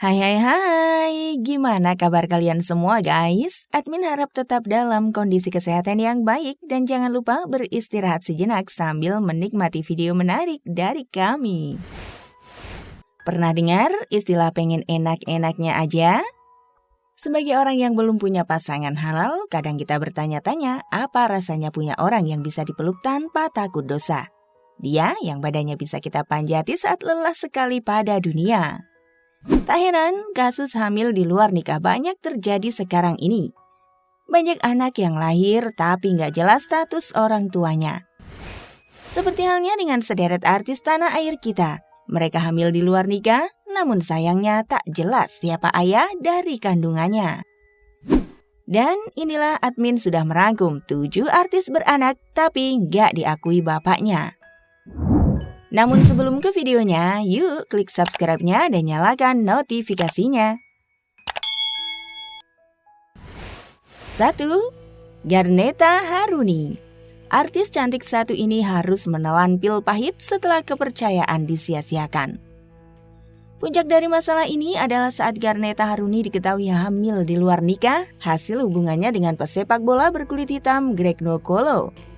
Hai hai hai, gimana kabar kalian semua guys? Admin harap tetap dalam kondisi kesehatan yang baik dan jangan lupa beristirahat sejenak sambil menikmati video menarik dari kami. Pernah dengar istilah pengen enak-enaknya aja? Sebagai orang yang belum punya pasangan halal, kadang kita bertanya-tanya apa rasanya punya orang yang bisa dipeluk tanpa takut dosa. Dia yang badannya bisa kita panjati saat lelah sekali pada dunia. Tak heran, kasus hamil di luar nikah banyak terjadi sekarang ini. Banyak anak yang lahir tapi nggak jelas status orang tuanya. Seperti halnya dengan sederet artis tanah air kita. Mereka hamil di luar nikah, namun sayangnya tak jelas siapa ayah dari kandungannya. Dan inilah admin sudah merangkum 7 artis beranak tapi nggak diakui bapaknya. Namun sebelum ke videonya, yuk klik subscribe-nya dan nyalakan notifikasinya. 1. Garneta Haruni. Artis cantik satu ini harus menelan pil pahit setelah kepercayaan disia-siakan. Puncak dari masalah ini adalah saat Garneta Haruni diketahui hamil di luar nikah, hasil hubungannya dengan pesepak bola berkulit hitam Greg Nwokolo.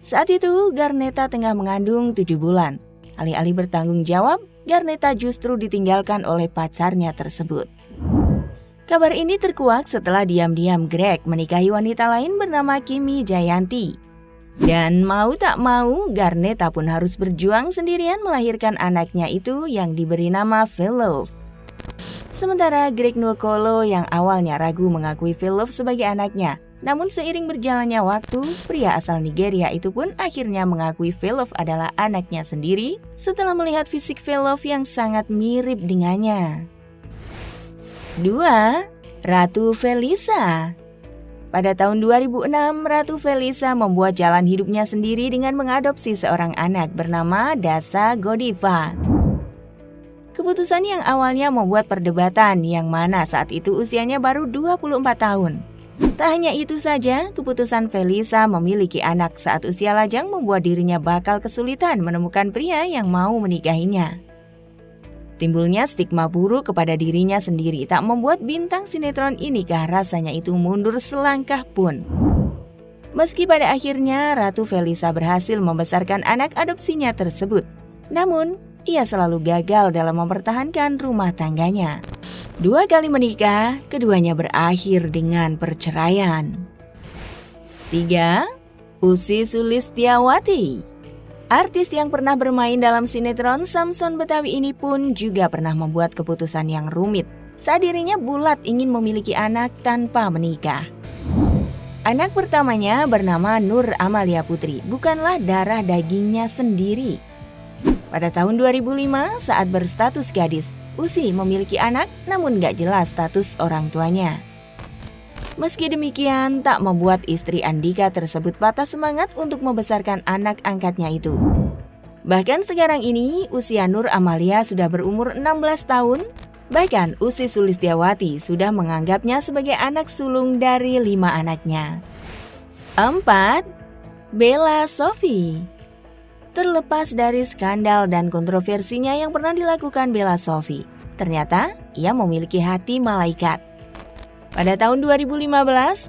Saat itu, Garneta tengah mengandung 7 bulan. Alih-alih bertanggung jawab, Garneta justru ditinggalkan oleh pacarnya tersebut. Kabar ini terkuak setelah diam-diam Greg menikahi wanita lain bernama Kimi Jayanti. Dan mau tak mau, Garneta pun harus berjuang sendirian melahirkan anaknya itu yang diberi nama Phillov. Sementara Greg Nwokolo yang awalnya ragu mengakui Phillov sebagai anaknya, namun seiring berjalannya waktu, pria asal Nigeria itu pun akhirnya mengakui Phillov adalah anaknya sendiri setelah melihat fisik Phillov yang sangat mirip dengannya. 2. Ratu Felisa. Pada tahun 2006, Ratu Felisa membuat jalan hidupnya sendiri dengan mengadopsi seorang anak bernama Dasa Godiva. Keputusan yang awalnya membuat perdebatan yang mana saat itu usianya baru 24 tahun. Tak hanya itu saja, keputusan Felisa memiliki anak saat usia lajang membuat dirinya bakal kesulitan menemukan pria yang mau menikahinya. Timbulnya stigma buruk kepada dirinya sendiri tak membuat bintang sinetron inikah rasanya itu mundur selangkah pun. Meski pada akhirnya Ratu Felisa berhasil membesarkan anak adopsinya tersebut, namun ia selalu gagal dalam mempertahankan rumah tangganya. 2 kali menikah, keduanya berakhir dengan perceraian. 3. Ussy Sulistyawati. Artis yang pernah bermain dalam sinetron Samson Betawi ini pun juga pernah membuat keputusan yang rumit saat dirinya bulat ingin memiliki anak tanpa menikah. Anak pertamanya bernama Nur Amalia Putri, bukanlah darah dagingnya sendiri. Pada tahun 2005, saat berstatus gadis, Ussy memiliki anak namun gak jelas status orang tuanya. Meski demikian, tak membuat istri Andika tersebut patah semangat untuk membesarkan anak angkatnya itu. Bahkan sekarang ini, usia Nur Amalia sudah berumur 16 tahun. Bahkan Ussy Sulistyawati sudah menganggapnya sebagai anak sulung dari 5 anaknya. 4. Bella Sophie. Terlepas dari skandal dan kontroversinya yang pernah dilakukan Bella Sophie, ternyata ia memiliki hati malaikat. Pada tahun 2015,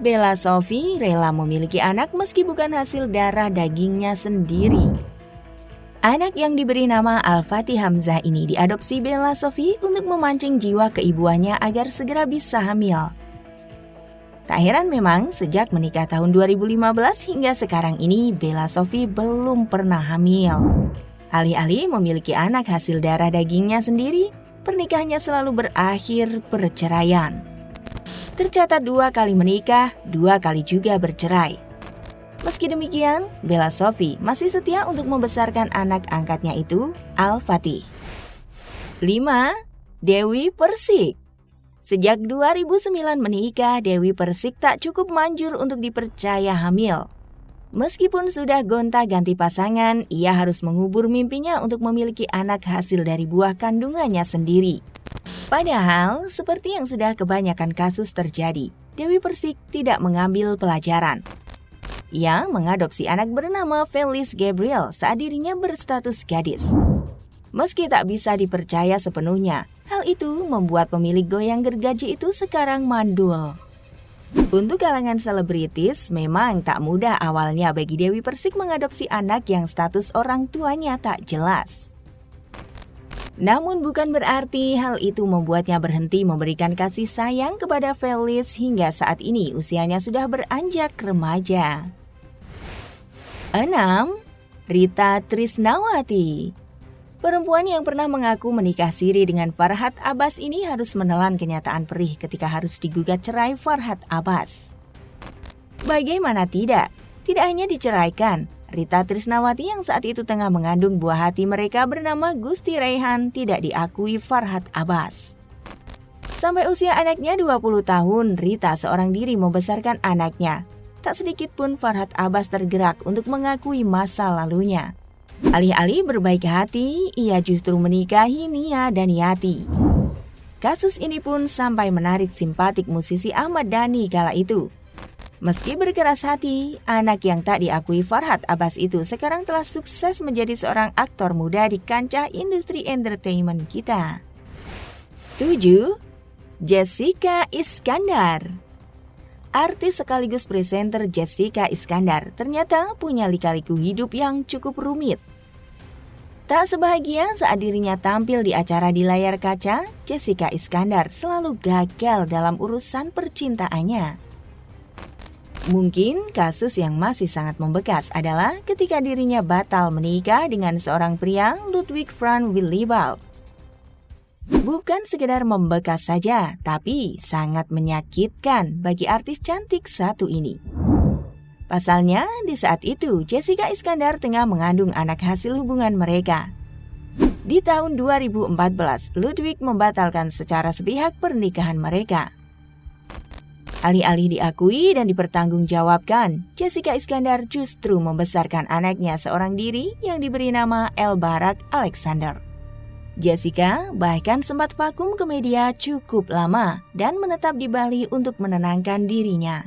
Bella Sophie rela memiliki anak meski bukan hasil darah dagingnya sendiri. Anak yang diberi nama Al-Fatih Hamzah ini diadopsi Bella Sophie untuk memancing jiwa keibuannya agar segera bisa hamil. Tak heran memang sejak menikah tahun 2015 hingga sekarang ini Bella Sophie belum pernah hamil. Alih-alih memiliki anak hasil darah dagingnya sendiri, pernikahannya selalu berakhir perceraian. Tercatat 2 kali menikah, 2 kali juga bercerai. Meski demikian, Bella Sophie masih setia untuk membesarkan anak angkatnya itu, Al-Fatih. 5. Dewi Persik. Sejak 2009 menikah, Dewi Persik tak cukup manjur untuk dipercaya hamil. Meskipun sudah gonta-ganti pasangan, ia harus mengubur mimpinya untuk memiliki anak hasil dari buah kandungannya sendiri. Padahal, seperti yang sudah kebanyakan kasus terjadi, Dewi Persik tidak mengambil pelajaran. Ia mengadopsi anak bernama Felice Gabriel saat dirinya berstatus gadis. Meski tak bisa dipercaya sepenuhnya, Hal itu membuat pemilik goyang gergaji itu sekarang mandul. Untuk kalangan selebritis, memang tak mudah awalnya bagi Dewi Persik mengadopsi anak yang status orang tuanya tak jelas. Namun bukan berarti hal itu membuatnya berhenti memberikan kasih sayang kepada Felis hingga saat ini usianya sudah beranjak remaja. 6. Rita Trisnawati. Perempuan yang pernah mengaku menikah siri dengan Farhad Abbas ini harus menelan kenyataan perih ketika harus digugat cerai Farhad Abbas. Bagaimana tidak? Tidak hanya diceraikan, Rita Trisnawati yang saat itu tengah mengandung buah hati mereka bernama Gusti Raihan tidak diakui Farhad Abbas. Sampai usia anaknya 20 tahun, Rita seorang diri membesarkan anaknya. Tak sedikit pun Farhad Abbas tergerak untuk mengakui masa lalunya. Alih-alih berbaik hati, ia justru menikahi Nia Daniati. Kasus ini pun sampai menarik simpatik musisi Ahmad Dhani kala itu. Meski berkeras hati, anak yang tak diakui Farhad Abbas itu sekarang telah sukses menjadi seorang aktor muda di kancah industri entertainment kita. 7. Jessica Iskandar. Artis sekaligus presenter Jessica Iskandar ternyata punya lika-liku hidup yang cukup rumit. Tak sebahagia saat dirinya tampil di acara di layar kaca, Jessica Iskandar selalu gagal dalam urusan percintaannya. Mungkin kasus yang masih sangat membekas adalah ketika dirinya batal menikah dengan seorang pria, Ludwig van Willibald. Bukan sekedar membekas saja, tapi sangat menyakitkan bagi artis cantik satu ini. Pasalnya, di saat itu Jessica Iskandar tengah mengandung anak hasil hubungan mereka. Di tahun 2014, Ludwig membatalkan secara sepihak pernikahan mereka. Alih-alih diakui dan dipertanggungjawabkan, Jessica Iskandar justru membesarkan anaknya seorang diri yang diberi nama Elbarak Alexander. Jessica bahkan sempat vakum ke media cukup lama dan menetap di Bali untuk menenangkan dirinya.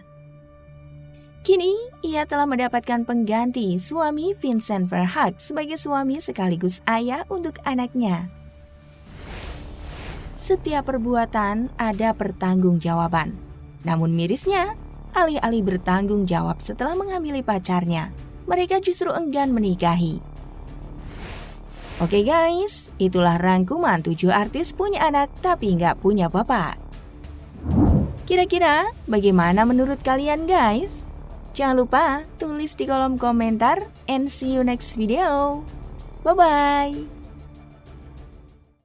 Kini, ia telah mendapatkan pengganti suami Vincent Verhaeghe sebagai suami sekaligus ayah untuk anaknya. Setiap perbuatan ada pertanggungjawaban. Namun mirisnya, alih-alih bertanggung jawab setelah menghamili pacarnya, mereka justru enggan menikahi. Oke guys, itulah rangkuman 7 artis punya anak tapi nggak punya bapak. Kira-kira bagaimana menurut kalian guys? Jangan lupa tulis di kolom komentar and see you next video. Bye-bye.